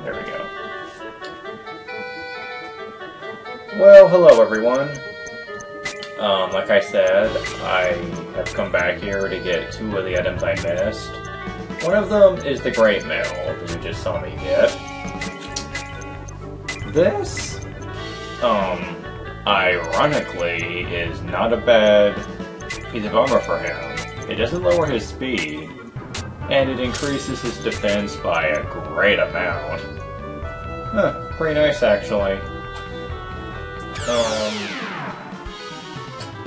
There we go. Well, hello everyone. Like I said, I have come back here to get 2 of the items I missed. One of them is the Great Mail that you just saw me get. This, ironically, is not a bad piece of armor for him. It doesn't lower his speed, and it increases his defense by a great amount. Huh, pretty nice actually.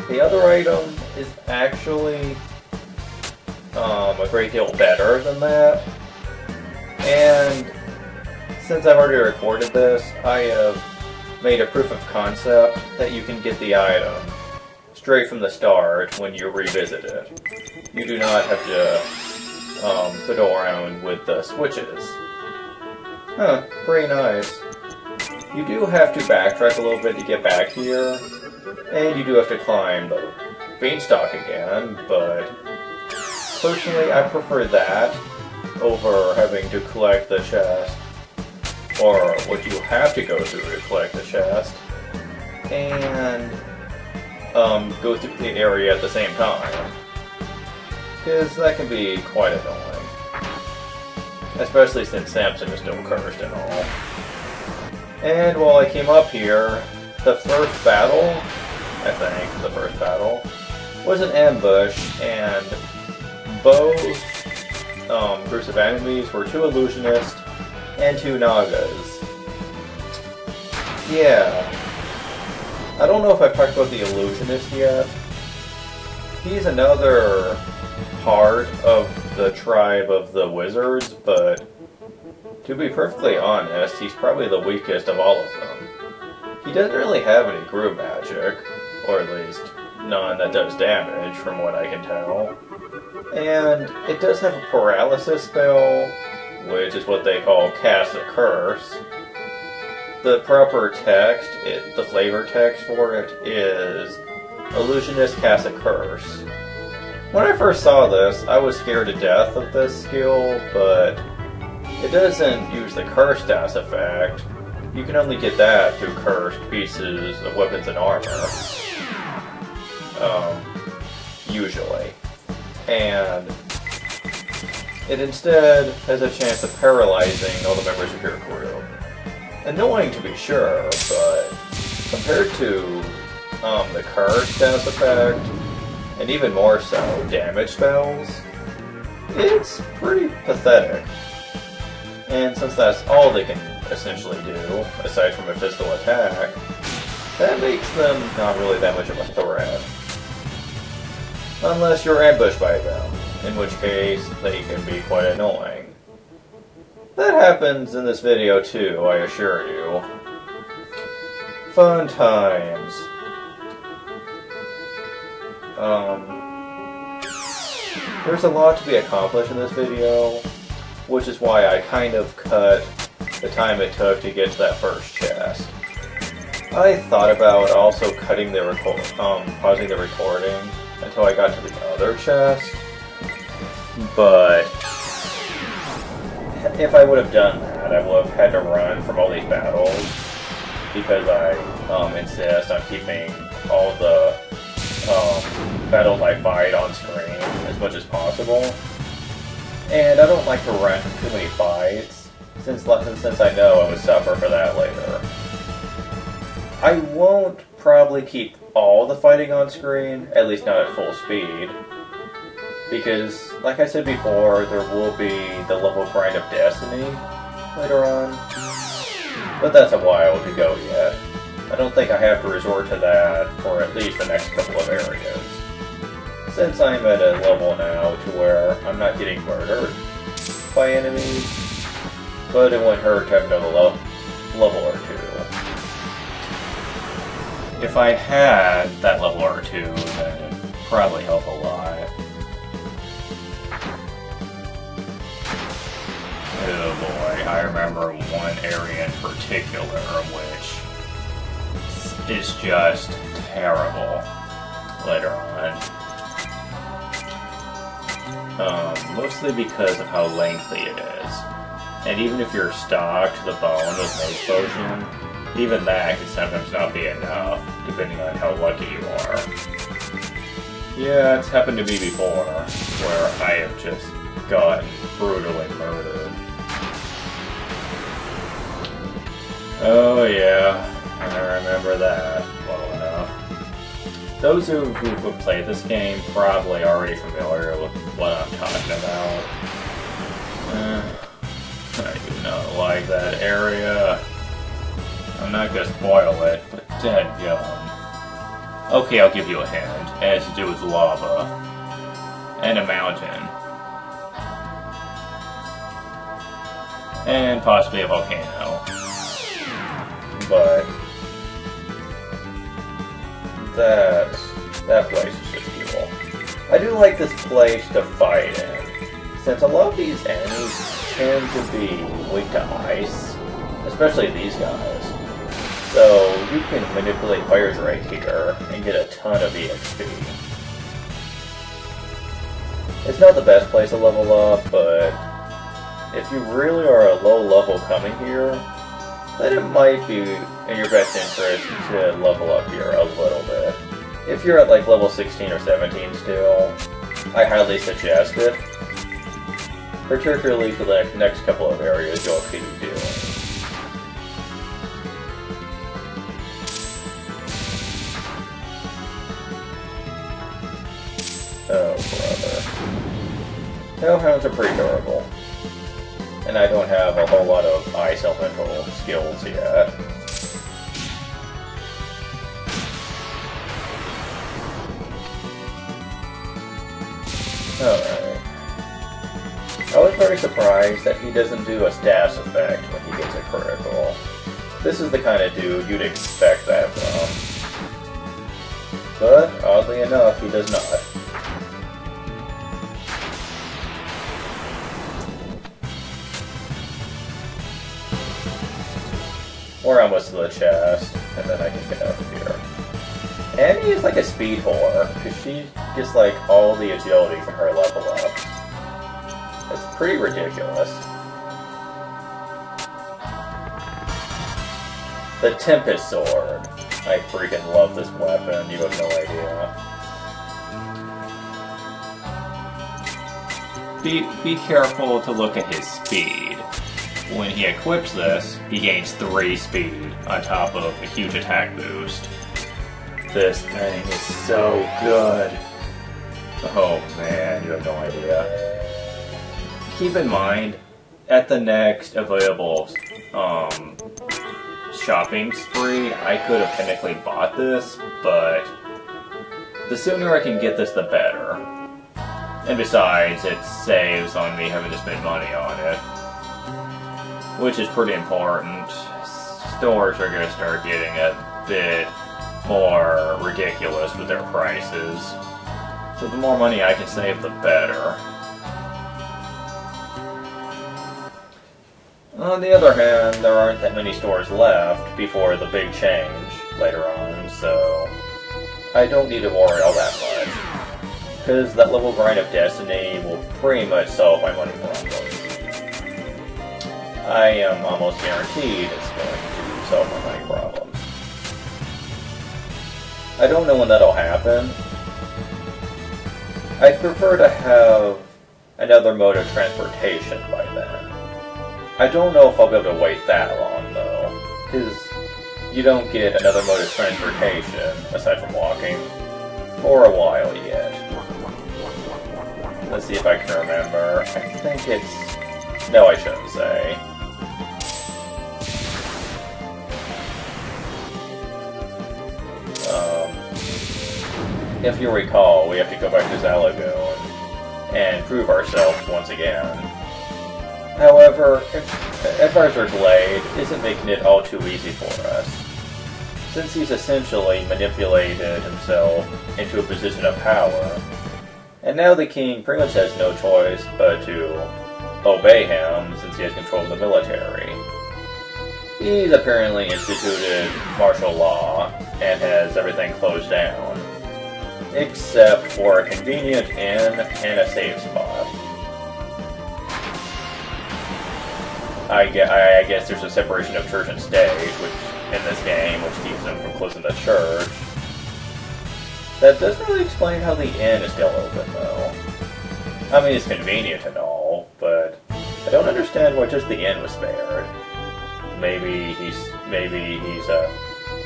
The other item is actually a great deal better than that. And since I've already recorded this, I have made a proof of concept that you can get the item straight from the start when you revisit it. You do not have to fiddle around with the switches. Huh, pretty nice. You do have to backtrack a little bit to get back here, and you do have to climb the beanstalk again, but personally I prefer that over having to collect the chest, or what you have to go through to collect the chest, and go through the area at the same time, because that can be quite annoying, especially since Samson is still cursed and all. And while I came up here, the first battle, I think, the first battle, was an ambush, and both groups of enemies were 2 illusionists and 2 Nagas. Yeah. I don't know if I've talked about the illusionist yet. He's another part of the tribe of the wizards, but to be perfectly honest, he's probably the weakest of all of them. He doesn't really have any group magic, or at least none that does damage from what I can tell. And it does have a paralysis spell, which is what they call Cast a Curse. The proper text, the flavor text for it, is Illusionist Cast a Curse. When I first saw this, I was scared to death of this skill, but it doesn't use the Curse Status effect. You can only get that through cursed pieces of weapons and armor. Usually. And it instead has a chance of paralyzing all the members of your group. Annoying to be sure, but compared to the Curse Status effect, and even more so, damage spells, it's pretty pathetic. And since that's all they can essentially do, aside from a physical attack, that makes them not really that much of a threat. Unless you're ambushed by them, in which case they can be quite annoying. That happens in this video too, I assure you. Fun times. There's a lot to be accomplished in this video, which is why I kind of cut the time it took to get to that first chest. I thought about also cutting the pausing the recording until I got to the other chest, but if I would have done that, I would have had to run from all these battles, because I insist on keeping all the battles I fight on screen as much as possible. And I don't like to run from too many fights, since I know I would suffer for that later. I won't probably keep all the fighting on screen, at least not at full speed, because, like I said before, there will be the level grind of Destiny later on, but that's a while to go yet. I don't think I have to resort to that for at least the next couple of areas, since I'm at a level now to where I'm not getting murdered by enemies, but it wouldn't hurt to have another level or 2. If I had that level or 2, then it'd probably help a lot. Oh boy, I remember one area in particular which is just terrible later on. Mostly because of how lengthy it is. And even if you're stocked to the bone with Mage Potion, even that can sometimes not be enough, depending on how lucky you are. Yeah, it's happened to me before, where I have just gotten brutally murdered. Oh yeah, I remember that well enough. Those who've played this game probably already familiar with what I'm talking about. I do not like that area. I'm not gonna spoil it, but dadgum. Okay, I'll give you a hint. It has to do with lava. And a mountain. And possibly a volcano. But that place is just evil. I do like this place to fight in, since a lot of these enemies tend to be weak to ice, especially these guys. So you can manipulate fires right here and get a ton of EXP. It's not the best place to level up, but if you really are a low level coming here, then it might be in your best interest to level up here a little bit. If you're at like level 16 or 17 still, I highly suggest it, particularly for the next couple of areas you'll be doing. Oh, brother. Hellhounds are pretty durable. And I don't have a whole lot of ice elemental skills yet. Alright. I was very surprised that he doesn't do a status effect when he gets a critical. This is the kind of dude you'd expect that from. But, oddly enough, he does not. We're almost to the chest, and then I can get out of here. Annie is like a speed whore, because she gets like all the agility from her level ups. It's pretty ridiculous. The Tempest Sword. I freaking love this weapon, you have no idea. Be careful to look at his speed. When he equips this, he gains 3 speed on top of a huge attack boost. This thing is so good. Oh man, you have no idea. Keep in mind, at the next available shopping spree, I could have technically bought this, but the sooner I can get this, the better. And besides, it saves on me having to spend money on it, which is pretty important. Stores are going to start getting a bit more ridiculous with their prices. So the more money I can save, the better. On the other hand, there aren't that many stores left before the big change later on, so I don't need to worry all that much. Because that level grind of Destiny will pretty much solve my money problems. I am almost guaranteed it's going to solve my money problems. I don't know when that'll happen. I'd prefer to have another mode of transportation by then. I don't know if I'll be able to wait that long, though, because you don't get another mode of transportation, aside from walking, for a while yet. Let's see if I can remember. I think it's... No, I shouldn't say. If you recall, we have to go back to Zalagoon and prove ourselves once again. However, Advisor Glade isn't making it all too easy for us, since he's essentially manipulated himself into a position of power, and now the king pretty much has no choice but to obey him since he has control of the military. He's apparently instituted martial law and has everything closed down, except for a convenient inn and a safe spot. I guess there's a separation of church and state, which in this game, which keeps them from closing the church. That doesn't really explain how the inn is still open, though. I mean, it's convenient and all, but I don't understand why just the inn was spared. Maybe he's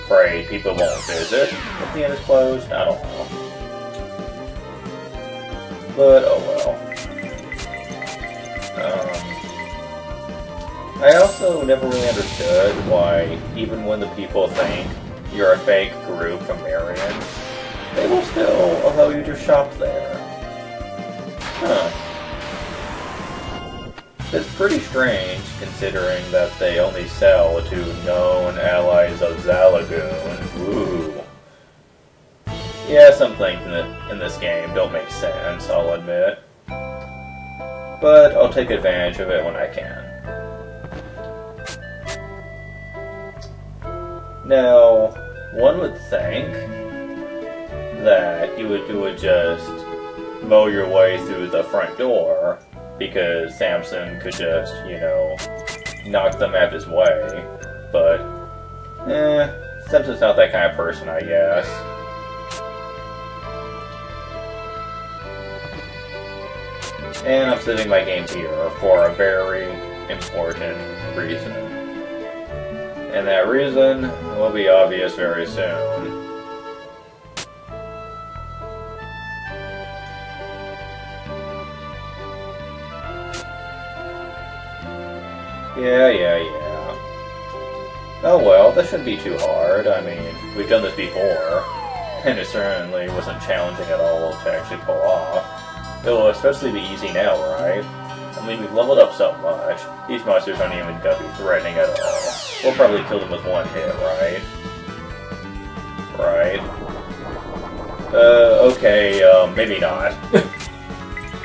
afraid people won't visit if the inn is closed. I don't know. But oh well. I also never really understood why, even when the people think you're a fake group from Marion, they will still allow you to shop there. Huh. It's pretty strange, considering that they only sell to known allies of Zalagoon. Ooh. Yeah, some things in this game don't make sense, I'll admit. But I'll take advantage of it when I can. Now, one would think that you would just mow your way through the front door, because Samson could just, you know, knock them out of his way. But, Samson's not that kind of person, I guess. And I'm saving my game here for a very important reason. And that reason will be obvious very soon. Yeah. Oh well, this shouldn't be too hard. I mean, we've done this before, and it certainly wasn't challenging at all to actually pull off. It will especially be easy now, right? I mean, we've leveled up so much. These monsters aren't even gonna be threatening at all. We'll probably kill them with one hit, right? Right. Okay, maybe not.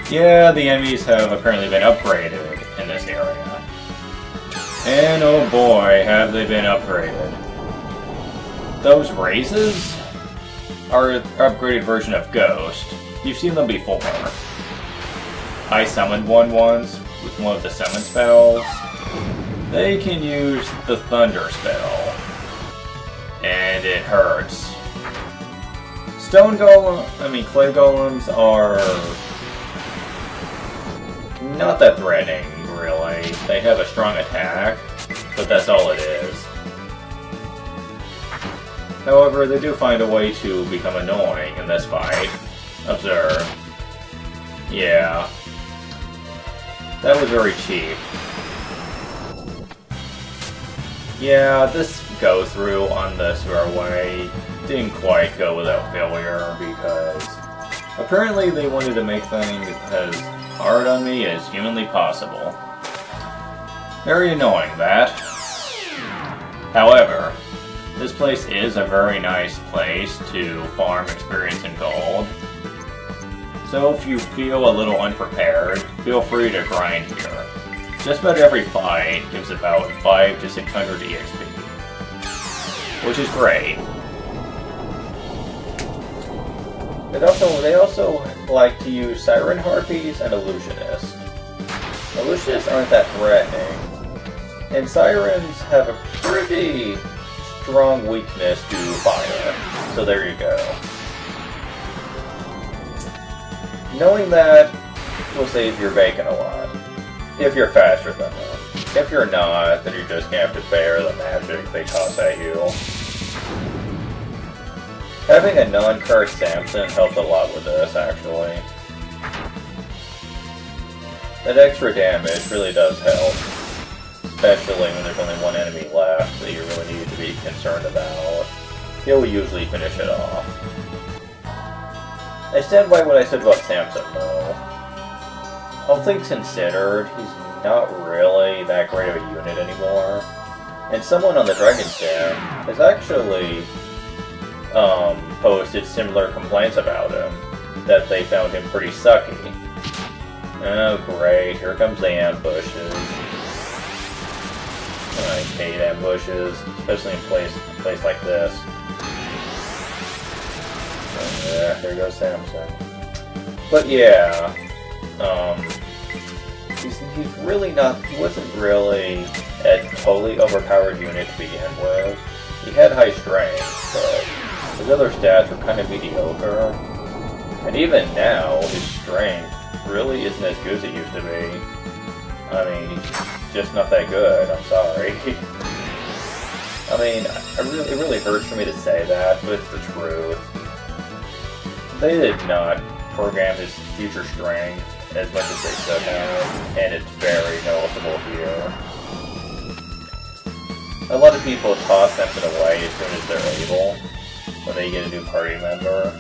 Yeah, the enemies have apparently been upgraded in this area. And oh boy, have they been upgraded. Those raises are an upgraded version of Ghost. You've seen them before. I summoned one once with one of the summon spells. They can use the Thunder spell, and it hurts. Clay golems are not that threatening, really. They have a strong attack, but that's all it is. However, they do find a way to become annoying in this fight. Observe. Yeah. That was very cheap. Yeah, this go-through on the Swearway didn't quite go without failure, because apparently they wanted to make things as hard on me as humanly possible. Very annoying, that. However, this place is a very nice place to farm experience and gold. So if you feel a little unprepared, feel free to grind here. Just about every fight gives about 5 to 600 EXP, which is great. They also like to use Siren Harpies and Illusionists. Illusionists aren't that threatening, and Sirens have a pretty strong weakness to fire, so there you go. Knowing that will save your bacon a lot, if you're faster than them. If you're not, then you're just gonna have to bear the magic they toss at you. Having a non-cursed Samson helped a lot with this, actually. That extra damage really does help, especially when there's only one enemy left that you really need to be concerned about. He'll usually finish it off. I stand by what I said about Samson, though. All things considered, he's not really that great of a unit anymore. And someone on the Dragon's Den has actually posted similar complaints about him, that they found him pretty sucky. Oh great, here comes the ambushes. I hate ambushes, especially in a place like this. Yeah, there goes Samson. But yeah, he wasn't really a totally overpowered unit to begin with. He had high strength, but his other stats were kind of mediocre. And even now, his strength really isn't as good as it used to be. I mean, he's just not that good, I'm sorry. I mean, it really hurts for me to say that, but it's the truth. They did not program his future strength as much as they should have, and it's very noticeable here. A lot of people toss Simpson away as soon as they're able, when they get a new party member.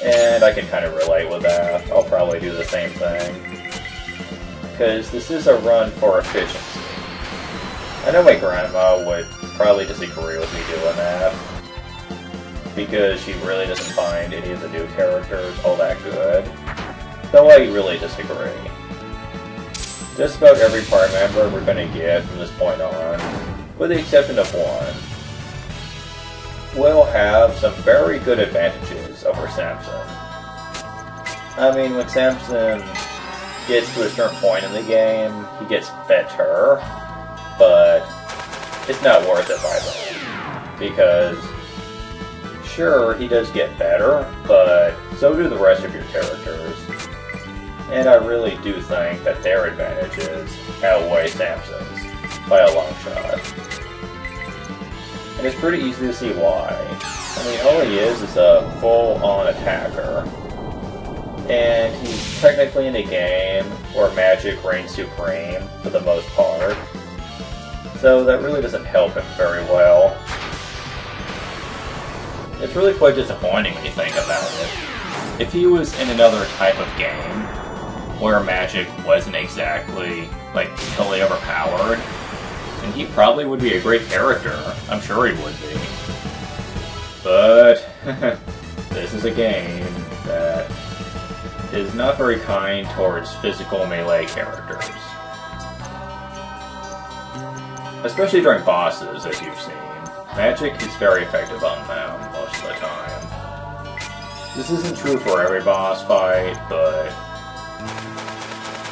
And I can kind of relate with that. I'll probably do the same thing. Because this is a run for efficiency. I know my grandma would probably disagree with me doing that. Because she really doesn't find any of the new characters all that good. Though I really disagree. Just about every party member we're going to get from this point on, with the exception of one, will have some very good advantages over Samson. I mean, when Samson gets to a certain point in the game, he gets better, but it's not worth it by then. Because, sure, he does get better, but so do the rest of your characters. And I really do think that their advantages outweigh Samson's by a long shot. And it's pretty easy to see why. I mean, all he is a full-on attacker. And he's technically in a game where magic reigns supreme, for the most part. So that really doesn't help him very well. It's really quite disappointing when you think about it. If he was in another type of game, where magic wasn't exactly, like, totally overpowered, then he probably would be a great character. I'm sure he would be. But this is a game that is not very kind towards physical melee characters. Especially during bosses, as you've seen. Magic is very effective on them most of the time. This isn't true for every boss fight, but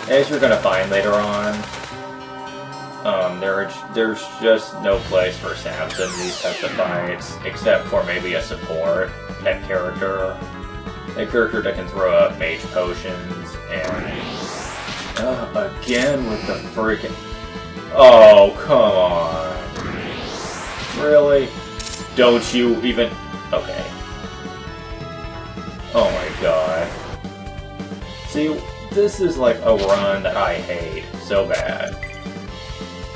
as you're going to find later on, there's just no place for Samson in these types of fights, except for maybe a support type character. A character that can throw up mage potions, and again with the freaking... Oh, come on. Really? Don't you even... Okay. Oh my god. See, this is like a run that I hate so bad.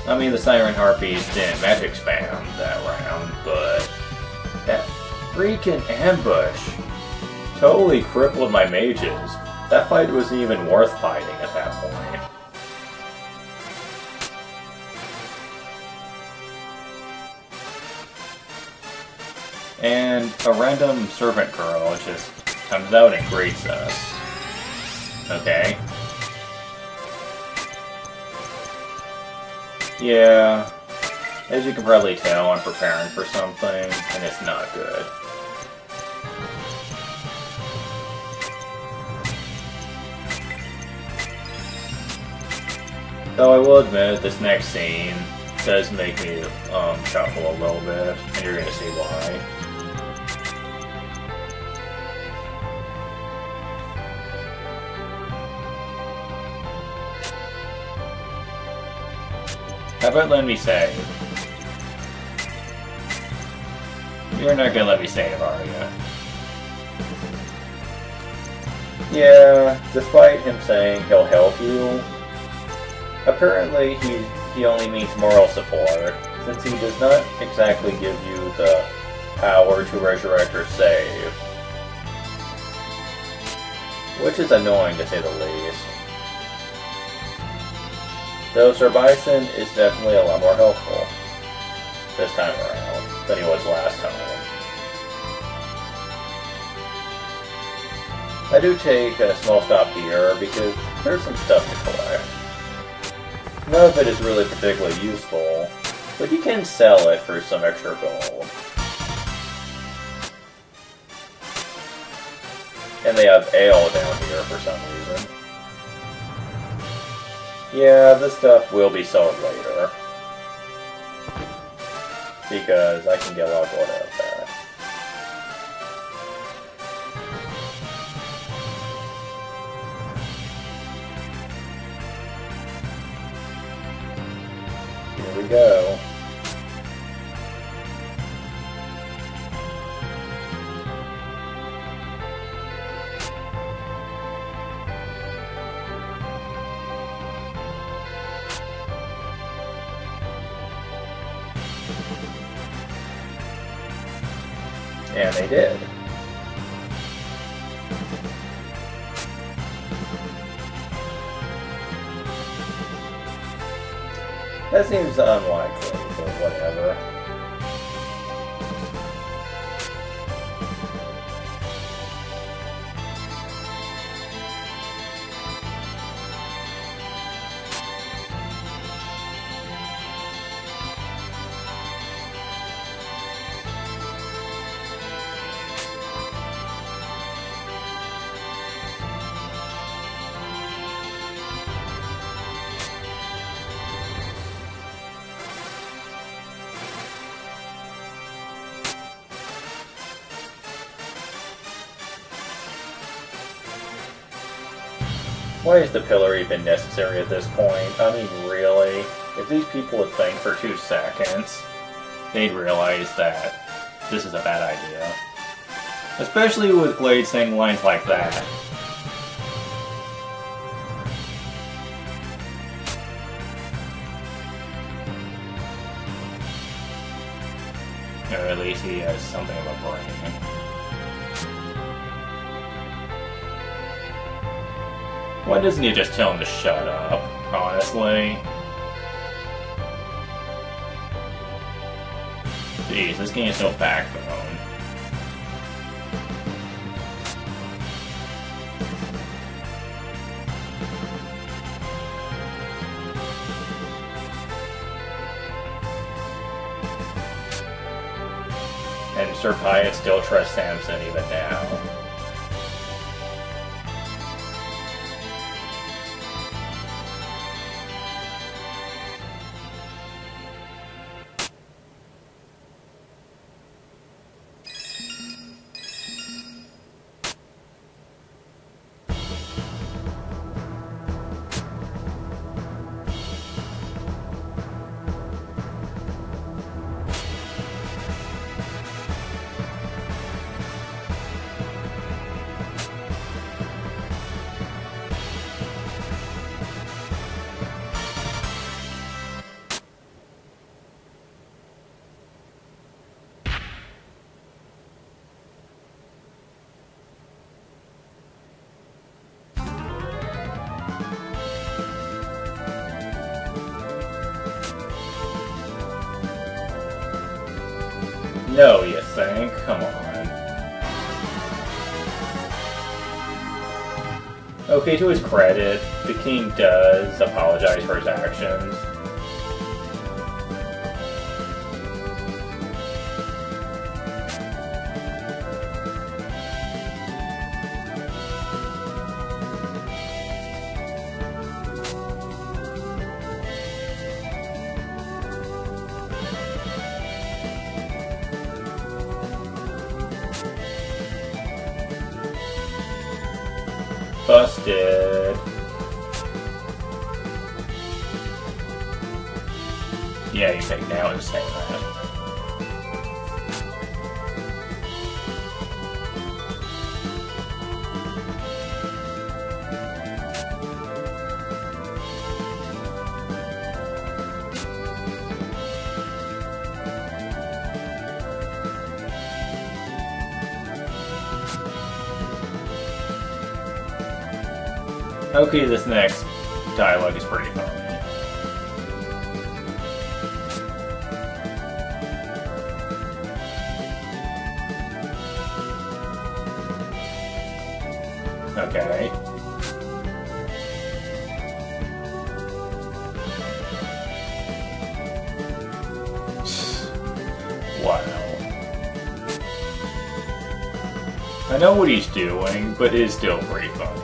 I mean, the Siren Harpies didn't magic spam that round, but that freaking ambush totally crippled my mages. That fight wasn't even worth fighting at that point. And a random servant girl just comes out and greets us. Okay. Yeah, as you can probably tell, I'm preparing for something, and it's not good. Though I will admit, this next scene does make me chuckle a little bit, and you're going to see why. How about letting me save? You're not gonna let me save, are you? Yeah, despite him saying he'll help you, apparently he only means moral support, since he does not exactly give you the power to resurrect or save. Which is annoying to say the least. Though Sir Bison is definitely a lot more helpful this time around than he was last time. I do take a small stop here because there's some stuff to collect. None of it is really particularly useful, but you can sell it for some extra gold. And they have ale down here for some reason. Yeah, this stuff will be sold later. Because I can get a lot of gold out of that. Here we go. And they did. That seems unlikely, but whatever. Why is the pillar even necessary at this point? I mean, really? If these people would think for 2 seconds, they'd realize that this is a bad idea. Especially with Glade saying lines like that. Or at least he has something of a brain. Why doesn't he just tell him to shut up, honestly? Jeez, this game has no backbone. And Sir Pius still trusts Samson even now. No, you think? Come on. Okay, to his credit, the king does apologize for his actions. Busted. Yeah, you think now is saying that. Okay, this next dialogue is pretty funny. Okay. Wow. I know what he's doing, but it is still pretty funny.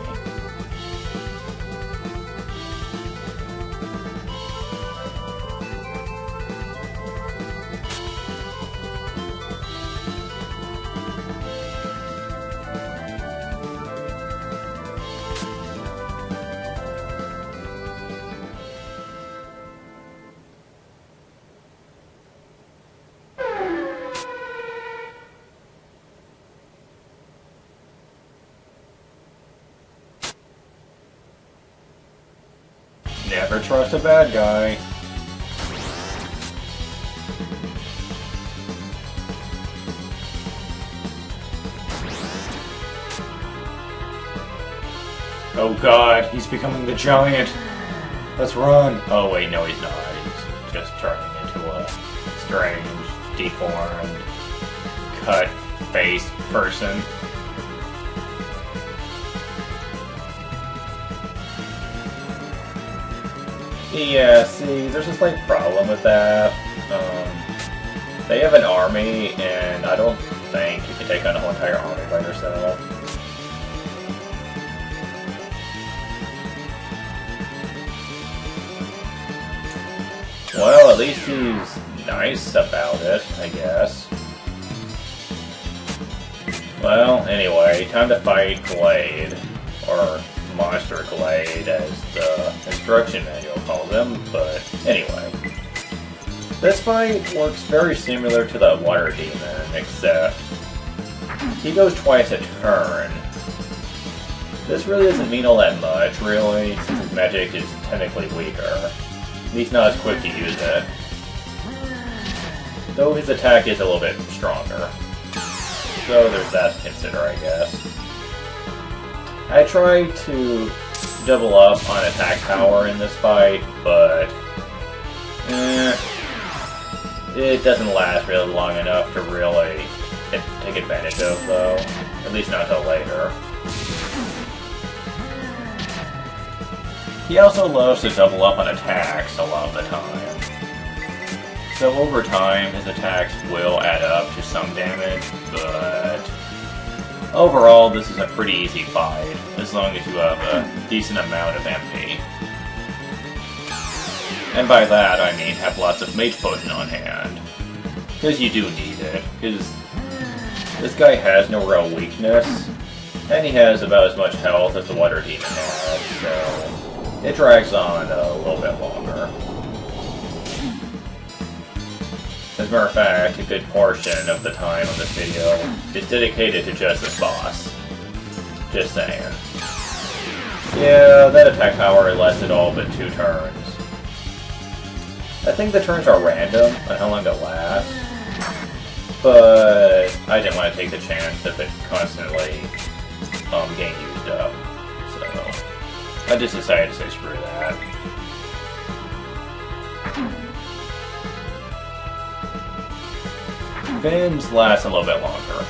Never trust a bad guy. Oh god, he's becoming the giant! Let's run! Oh wait, no he's not. He's just turning into a strange, deformed, cut-faced person. Yeah, see, there's a slight problem with that. They have an army, and I don't think you can take on a whole entire army by yourself. Well, at least he's nice about it, I guess. Well, anyway, time to fight Glade, or Monster Glade, as the instruction manual calls him, but anyway. This fight works very similar to the Water Demon, except he goes twice a turn. This really doesn't mean all that much, really, since his magic is technically weaker. He's not as quick to use it. Though his attack is a little bit stronger. So there's that to consider, I guess. I tried to double up on attack power in this fight, but it doesn't last really long enough to really take advantage of, though. At least not until later. He also loves to double up on attacks a lot of the time. So over time, his attacks will add up to some damage, but overall, this is a pretty easy fight, as long as you have a decent amount of MP. And by that, I mean have lots of Mage Potion on hand. Because you do need it, because this guy has no real weakness, and he has about as much health as the Water Demon has, so it drags on a little bit longer. As a matter of fact, a good portion of the time on this video is dedicated to just this boss. Just saying. Yeah, that attack power lasted all but 2 turns. I think the turns are random on how long it lasts, but I didn't want to take the chance of it constantly getting used up, so I just decided to say screw that. Vins last a little bit longer.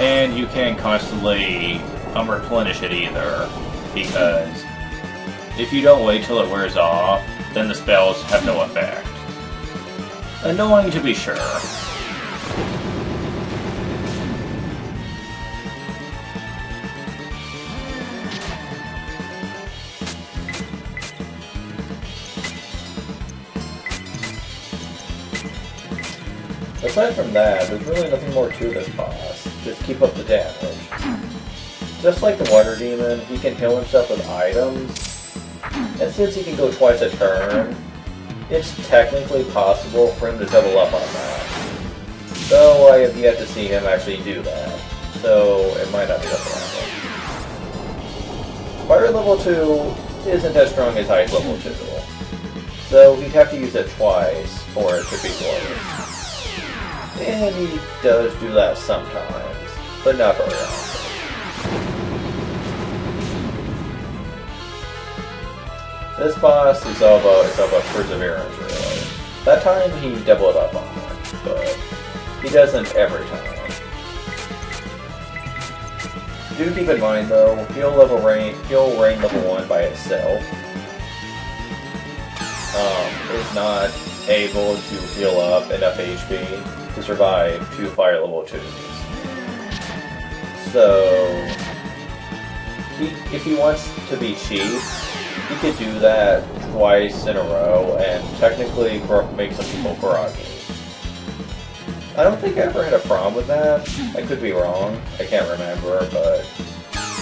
And you can't constantly replenish it either, because if you don't wait till it wears off, then the spells have no effect. Annoying to be sure. Aside from that, there's really nothing more to this boss. Just keep up the damage. Just like the Water Demon, he can heal himself with items, and since he can go twice a turn, it's technically possible for him to double up on that. Though I have yet to see him actually do that, so it might not be a problem. Fire level 2 isn't as strong as Ice level 2, so he'd have to use it twice for it to be worth. And he does do that sometimes, but not very often. This boss is all about perseverance, really. That time he doubled up on it, but he doesn't every time. Do keep in mind though, he'll reign level 1 by itself. Is not able to heal up enough HP to survive 2 fire level 2s. So, if he wants to be cheap, he could do that twice in a row and technically make some people groggy. I don't think I ever had a problem with that. I could be wrong. I can't remember, but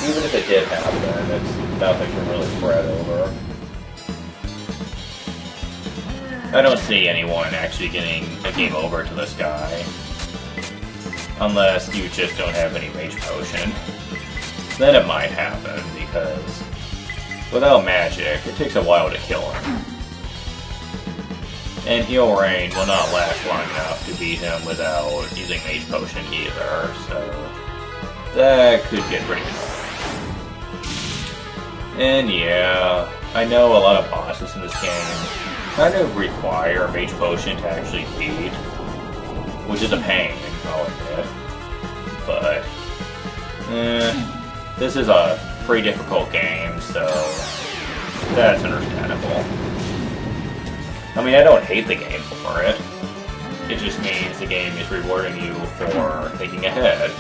even if it did happen, it's nothing to really fret over. I don't see anyone actually getting a game over to this guy. Unless you just don't have any Mage Potion. then it might happen, because without magic, it takes a while to kill him. And Heal Rain will not last long enough to beat him without using Mage Potion either, so that could get pretty annoying. And yeah, I know a lot of bosses in this game kind of require Mage Potion to actually beat, which is a pain, I'll admit. But, this is a pretty difficult game, so that's understandable. I mean, I don't hate the game for it. It just means the game is rewarding you for thinking ahead,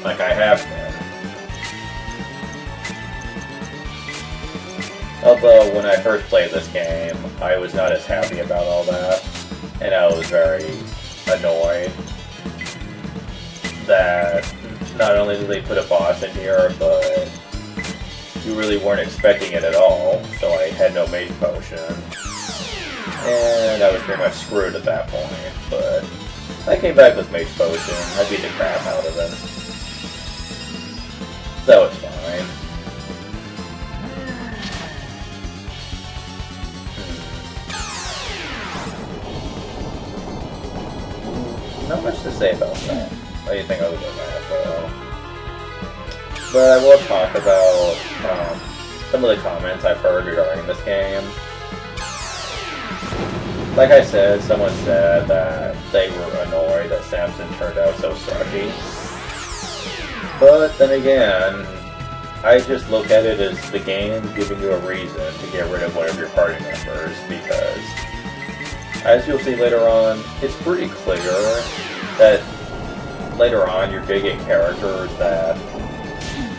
like I have been. Although, when I first played this game, I was not as happy about all that, and I was very annoyed that not only did they put a boss in here, but you really weren't expecting it at all, so I had no Mage Potion. And I was pretty much screwed at that point, but I came back with Mage Potion. I beat the crap out of him. So it's fine. Not much to say about that. Anything other than that, though. But I will talk about some of the comments I've heard regarding this game. Like I said, someone said that they were annoyed that Samson turned out so sucky. But then again, I just look at it as the game giving you a reason to get rid of one of your party members, because as you'll see later on, it's pretty clear that later on you're going to get characters that,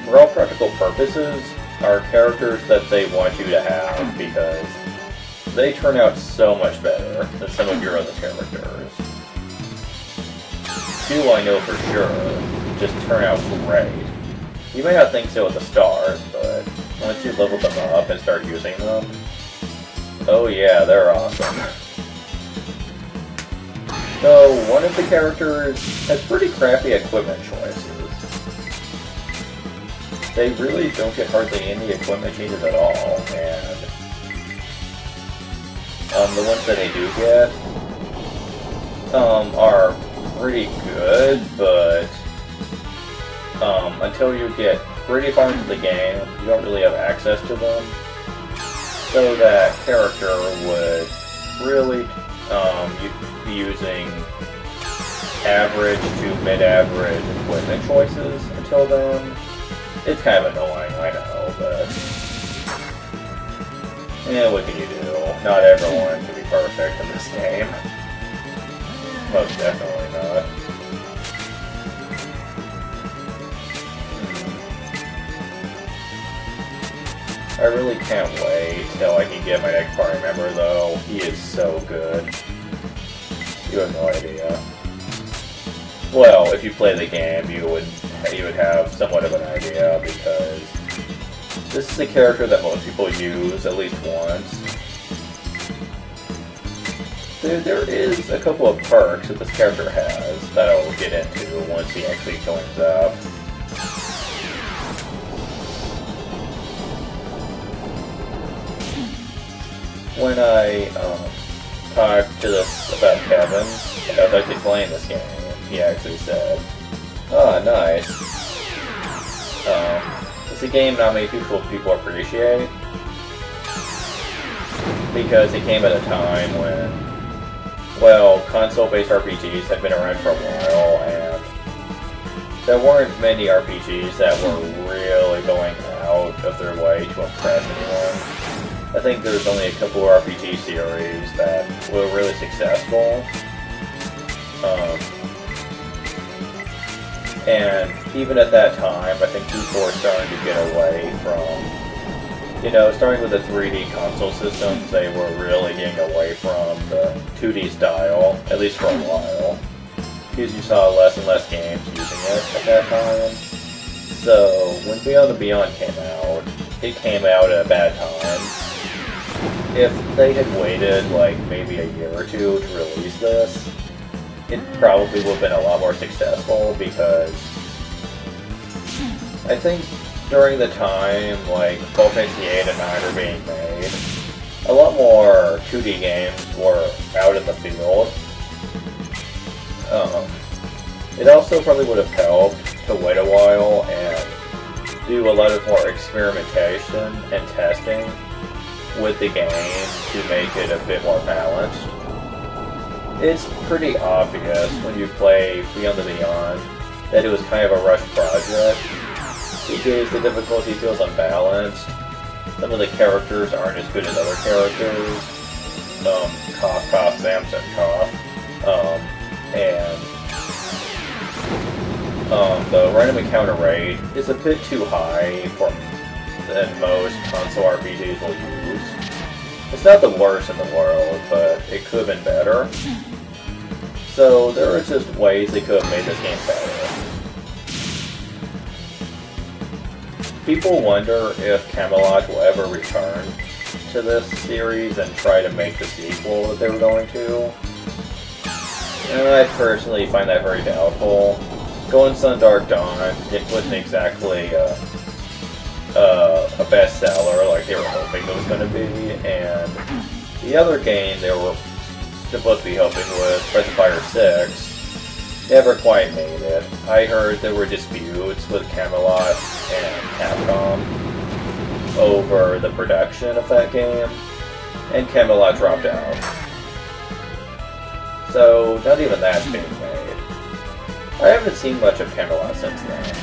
for all practical purposes, are characters that they want you to have, because they turn out so much better than some of your other characters. Two I know for sure just turn out great. You may not think so at the start, but once you level them up and start using them, oh yeah, they're awesome. So, one of the characters has pretty crappy equipment choices. They really don't get hardly any equipment changes at all, and the ones that they do get are pretty good, but until you get pretty far into the game, you don't really have access to them. So that character would really be using average to mid-average equipment choices until then. It's kind of annoying, I know, but yeah, what can you do? Not everyone can be perfect in this game. Most definitely not. I really can't wait till I can get my next party member, though. He is so good. You have no idea. Well, if you play the game, you would have somewhat of an idea, because this is a character that most people use at least once. There is a couple of perks that this character has that I will get into once he actually joins up. When I talked to this about Kevin, about actually playing this game, he actually said, "Oh, nice. It's a game not many people appreciate, because it came at a time when, well, console-based RPGs had been around for a while, and there weren't many RPGs that were really going out of their way to impress anyone. I think there's only a couple of RPG series that were really successful. And even at that time, I think people were starting to get away from, starting with the 3D console systems, they were really getting away from the 2D style, at least for a while. Because you saw less and less games using it at that time. So, when Beyond the Beyond came out, it came out at a bad time. If they had waited, like, maybe a year or two to release this, it probably would have been a lot more successful, because I think during the time like Final Fantasy 8 and 9 were being made, a lot more 2D games were out in the field. It also probably would have helped to wait a while and do a lot of more experimentation and testing with the game to make it a bit more balanced. It's pretty obvious when you play Beyond the Beyond that it was kind of a rushed project because the difficulty feels unbalanced. Some of the characters aren't as good as other characters. Cough, Samson, cough. The random encounter rate is a bit too high than most console RPGs will use. It's not the worst in the world, but it could have been better. So there are just ways they could have made this game better. People wonder if Camelot will ever return to this series and try to make the sequel that they were going to. And I personally find that very doubtful. Golden Sun Dark Dawn, it wasn't exactly a bestseller like they were hoping it was going to be, and the other game they were supposed to be helping with, Breath of Fire 6, never quite made it. I heard there were disputes with Camelot and Capcom over the production of that game, and Camelot dropped out. So, not even that's being made. I haven't seen much of Camelot since then.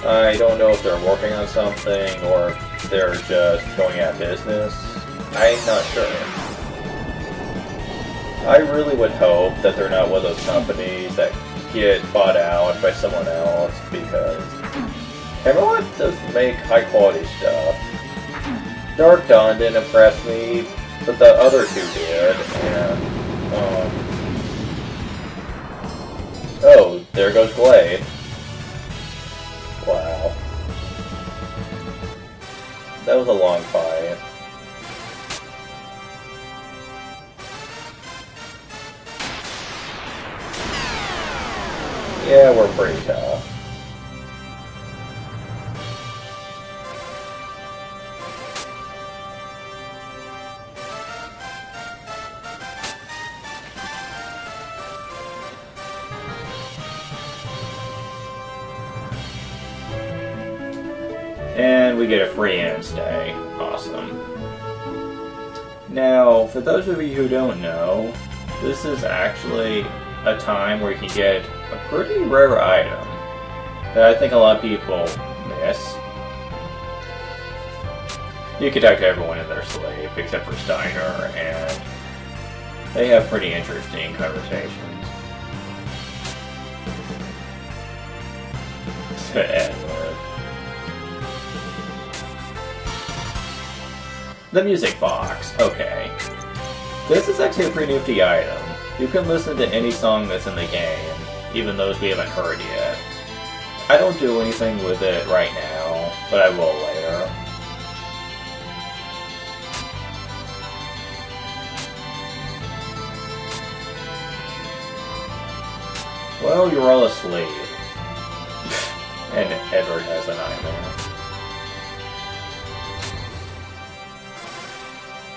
I don't know if they're working on something or if they're just going out of business. I'm not sure. I really would hope that they're not one of those companies that get bought out by someone else, because Camelot does make high quality stuff. Dark Dawn didn't impress me, but the other two did, and oh, there goes Glade. Wow. That was a long fight. Yeah, we're pretty tough. And we get a free end stay. Awesome. Now, for those of you who don't know, this is actually a time where you can get a pretty rare item that I think a lot of people miss. You can talk to everyone in their sleep except for Steiner, and they have pretty interesting conversations. Edward. The music box. Okay. This is actually a pretty nifty item. You can listen to any song that's in the game, even those we haven't heard yet. I don't do anything with it right now, but I will later. Well, you're all asleep. And Edward has a nightmare.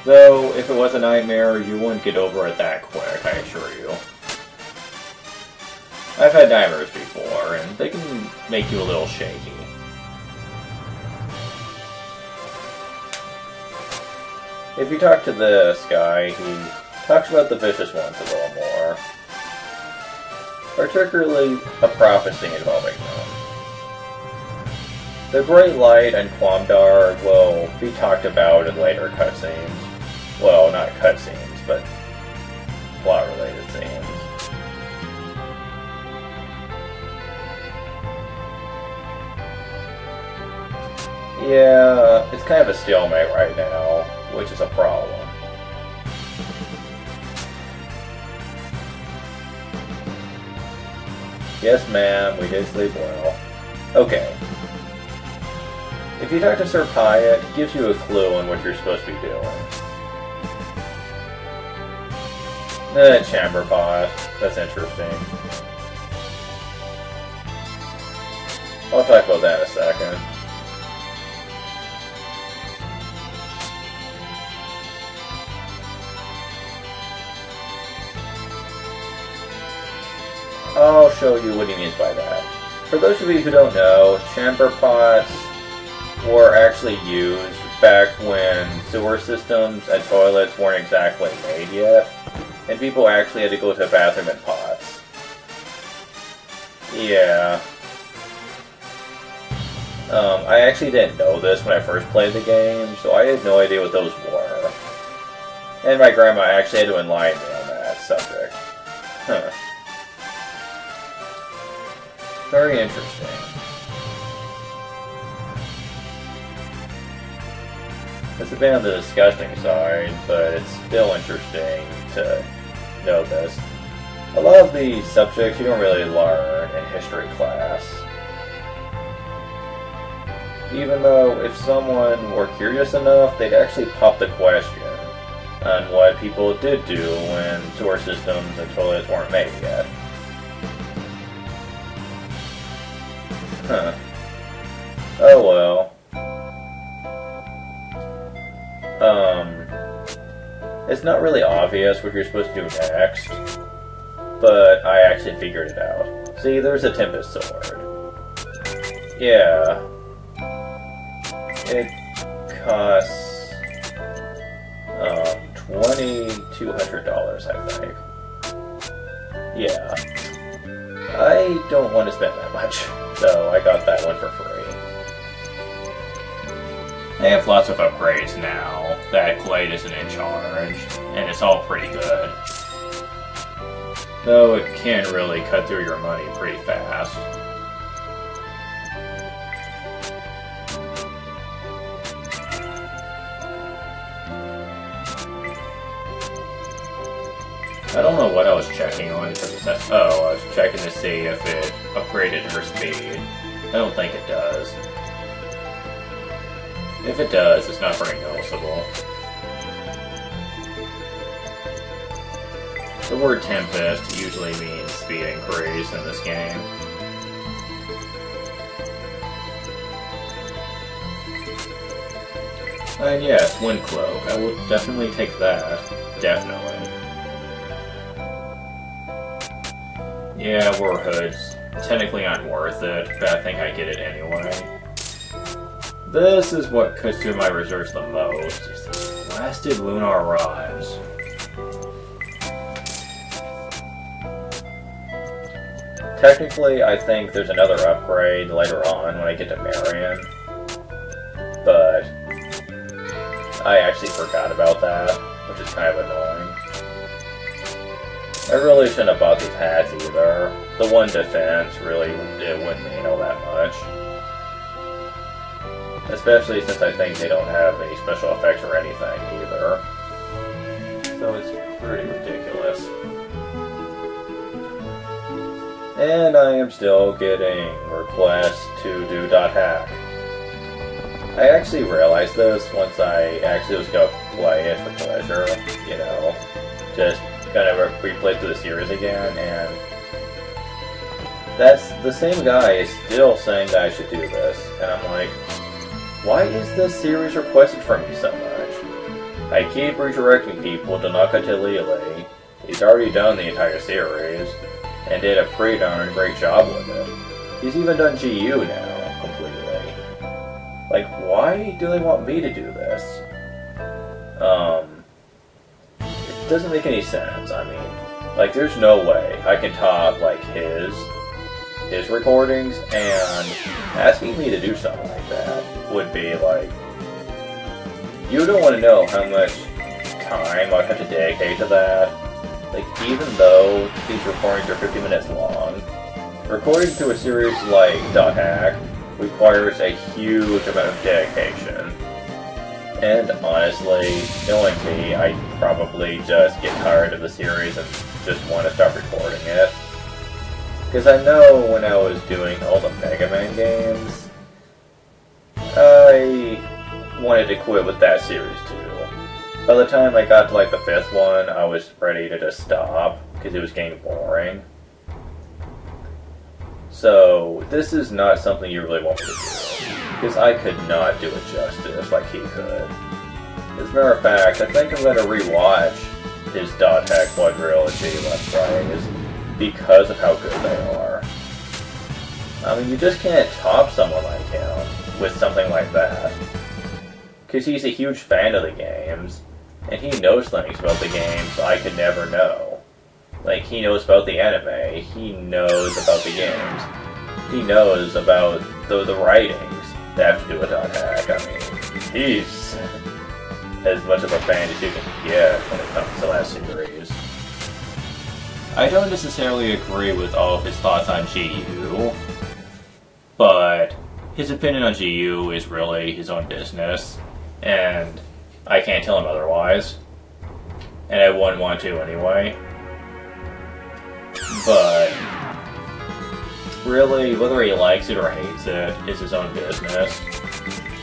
Though, if it was a nightmare, you wouldn't get over it that quick, I assure you. I've had nightmares before, and they can make you a little shaky. If you talk to this guy, he talks about the vicious ones a little more. Particularly a prophecy involving them. The Great Light and Quamdar will be talked about in later cutscenes. Well, not cutscenes, but plot-related scenes. Yeah, it's kind of a stalemate right now, which is a problem. Yes, ma'am, we did sleep well. Okay. If you talk to Sir Pyatt, it gives you a clue on what you're supposed to be doing. Chamber pot. That's interesting. I'll talk about that in a second. I'll show you what he means by that. For those of you who don't know, chamber pots were actually used back when sewer systems and toilets weren't exactly made yet, and people actually had to go to the bathroom in pots. Yeah. I actually didn't know this when I first played the game, so I had no idea what those were. And my grandma actually had to enlighten me on that subject. Huh. Very interesting. It's a bit on the disgusting side, but it's still interesting to know this. A lot of these subjects you don't really learn in history class. Even though if someone were curious enough, they'd actually pop the question on what people did do when sewer systems and toilets weren't made yet. Huh. Oh well. It's not really obvious what you're supposed to do next, but I actually figured it out. See, there's a Tempest Sword. Yeah. It costs $2,200, I think. Yeah. I don't want to spend that much, so I got that one for free. They have lots of upgrades now that Glade isn't in charge, and it's all pretty good. Though it can really cut through your money pretty fast. I don't know what I was checking on because it says, oh, I was checking to see if it upgraded her speed. I don't think it does. If it does, it's not very noticeable. The word Tempest usually means speed increase in this game. And yes, Wind Cloak. I will definitely take that. Definitely. Yeah, war hoods. Technically aren't worth it, but I think I get it anyway. This is what cuts through my reserves the most, is these blasted lunar rods. Technically, I think there's another upgrade later on when I get to Marion, but I actually forgot about that, which is kind of annoying. I really shouldn't have bought these hats either. The one defense really it wouldn't mean all that much. Especially since I think they don't have any special effects or anything either. So it's pretty ridiculous. And I am still getting requests to do .hack. I actually realized this once I actually was going to play it for pleasure, you know, just kind of replay through the series again, and that's the same guy is still saying that I should do this, and I'm like, why is this series requested from me so much? I keep redirecting people to Nakatalili. He's already done the entire series, and did a pretty darn great job with it. He's even done GU now, completely. Like, why do they want me to do this? It doesn't make any sense. I mean, like, there's no way I can top, like, his recordings, and asking me to do something like that would be, like, you don't want to know how much time I'd have to dedicate to that. Like, even though these recordings are 50 minutes long, recording to a series like .hack requires a huge amount of dedication. And honestly, knowing me, I'd probably just get tired of the series and just want to stop recording it. Because I know when I was doing all the Mega Man games, I wanted to quit with that series too. By the time I got to like the 5th one, I was ready to just stop, because it was getting boring. So this is not something you really want me to do, because I could not do it justice like he could. As a matter of fact, I think I'm going to rewatch his Dot Hack Quadrilogy Let's Plays because of how good they are. I mean, you just can't top someone like him with something like that. Because he's a huge fan of the games, and he knows things about the games I could never know. Like, he knows about the anime, he knows about the games, he knows about the writings that have to do with Dot Hack. I mean, he's as much of a fan as you can get when it comes to that series. I don't necessarily agree with all of his thoughts on GU, but his opinion on GU is really his own business, and I can't tell him otherwise, and I wouldn't want to anyway. But really, whether he likes it or hates it is his own business.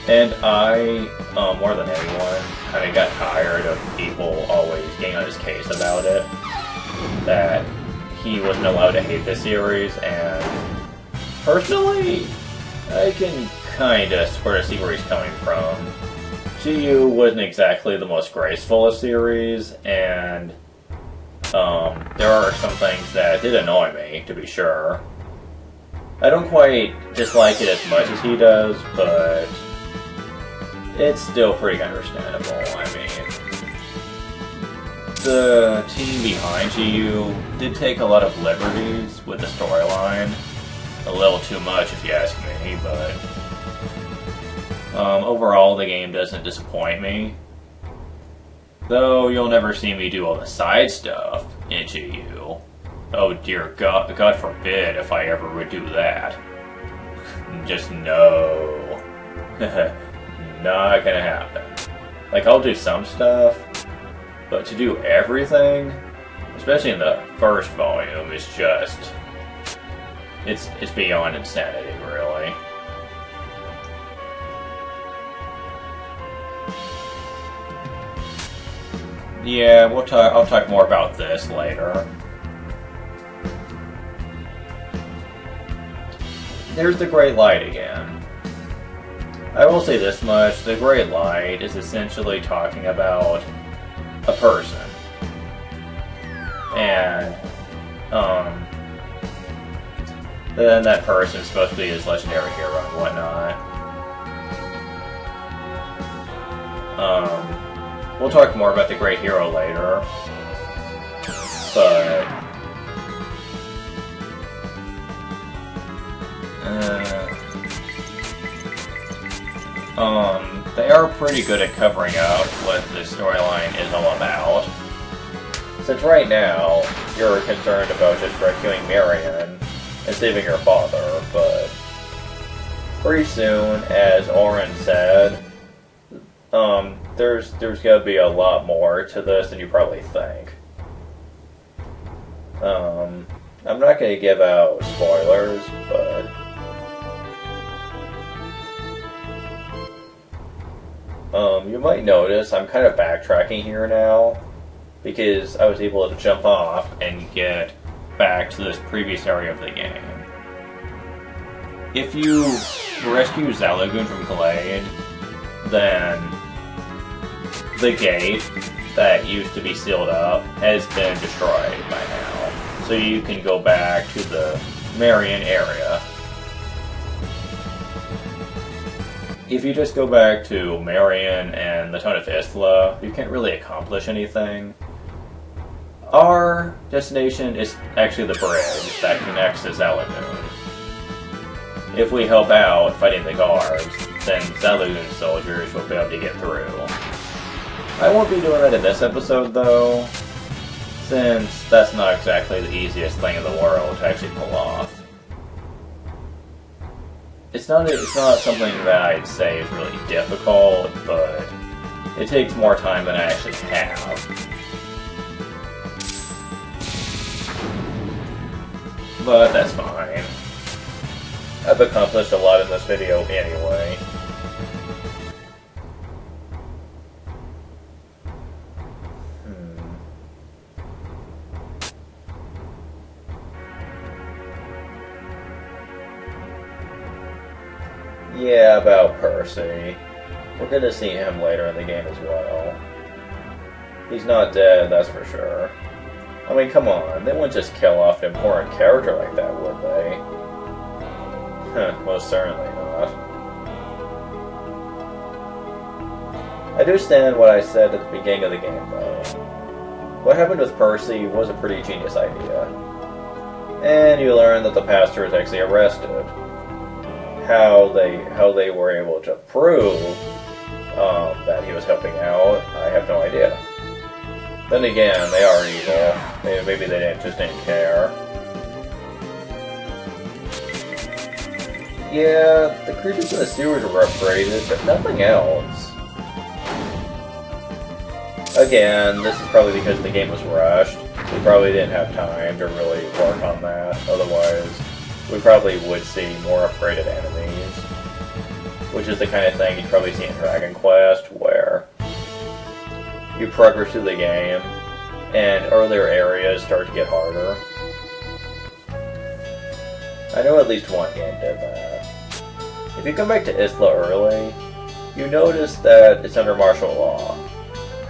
And I, more than anyone, kind of got tired of people always getting on his case about it. That he wasn't allowed to hate this series, and personally, I can kind of sort of see where he's coming from. GU wasn't exactly the most graceful of series, and there are some things that did annoy me, to be sure. I don't quite dislike it as much as he does, but it's still pretty understandable. I mean, the team behind GU did take a lot of liberties with the storyline. A little too much, if you ask me, but overall, the game doesn't disappoint me. Though you'll never see me do all the side stuff in GU. Oh dear God, God forbid if I ever would do that. Just no. Not gonna happen. Like, I'll do some stuff, but to do everything, especially in the first volume, is just... It's beyond insanity, really. Yeah, I'll talk more about this later. There's the Great Light again. I will say this much, the Great Light is essentially talking about a person. And, then that person is supposed to be his legendary hero and whatnot. We'll talk more about the Great Hero later, but they are pretty good at covering up what the storyline is all about. Since right now, you're concerned about just rescuing Marion and saving her father, but pretty soon, as Oren said, there's gonna be a lot more to this than you probably think. I'm not gonna give out spoilers, but you might notice I'm kind of backtracking here now, because I was able to jump off and get back to this previous area of the game. If you rescue Zalagoon from Glade, then the gate that used to be sealed up has been destroyed by now. So you can go back to the Marion area. If you just go back to Marion and the Town of Isla, you can't really accomplish anything. Our destination is actually the bridge that connects to Zalagoon. If we help out fighting the guards, then Zalagoon soldiers will be able to get through. I won't be doing that in this episode, though, since that's not exactly the easiest thing in the world to actually pull off. It's not something that I'd say is really difficult, but it takes more time than I actually have. But that's fine. I've accomplished a lot in this video anyway. Yeah, about Percy. We're gonna see him later in the game as well. He's not dead, that's for sure. I mean, come on, they wouldn't just kill off an important character like that, would they? Huh, most certainly not. I do stand what I said at the beginning of the game, though. What happened with Percy was a pretty genius idea. And you learn that the pastor is actually arrested. How they were able to prove that he was helping out, I have no idea. Then again, they are evil. Maybe they just didn't care. Yeah, the creatures in the sewers were upgraded, but nothing else. Again, this is probably because the game was rushed. We probably didn't have time to really work on that. Otherwise, we probably would see more upgraded enemies. Which is the kind of thing you'd probably see in Dragon Quest, where you progress through the game, and earlier areas start to get harder. I know at least one game did that. If you come back to Isla early, you notice that it's under martial law,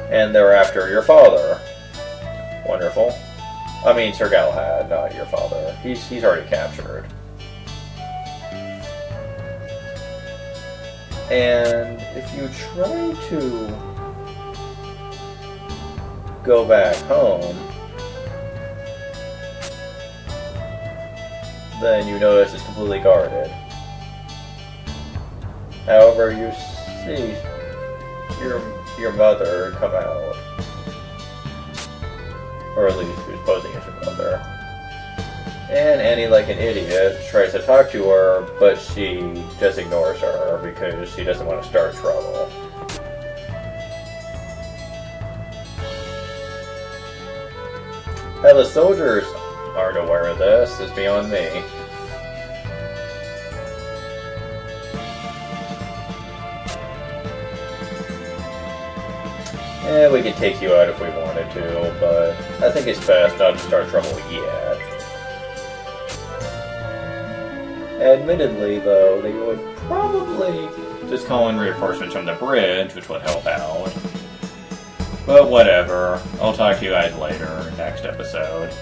and they're after your father. Wonderful. I mean, Sir Galahad, not your father. He's already captured. And if you try to go back home, then you notice it's completely guarded. However, you see your mother come out. Or at least who's posing as your mother. And Annie, like an idiot, tries to talk to her, but she just ignores her because she doesn't want to start trouble. How the soldiers aren't aware of this is beyond me. Yeah, we could take you out if we wanted to, but I think it's best not to start trouble yet. Admittedly, though, they would probably just call in reinforcements from the bridge, which would help out. But whatever. I'll talk to you guys later, next episode.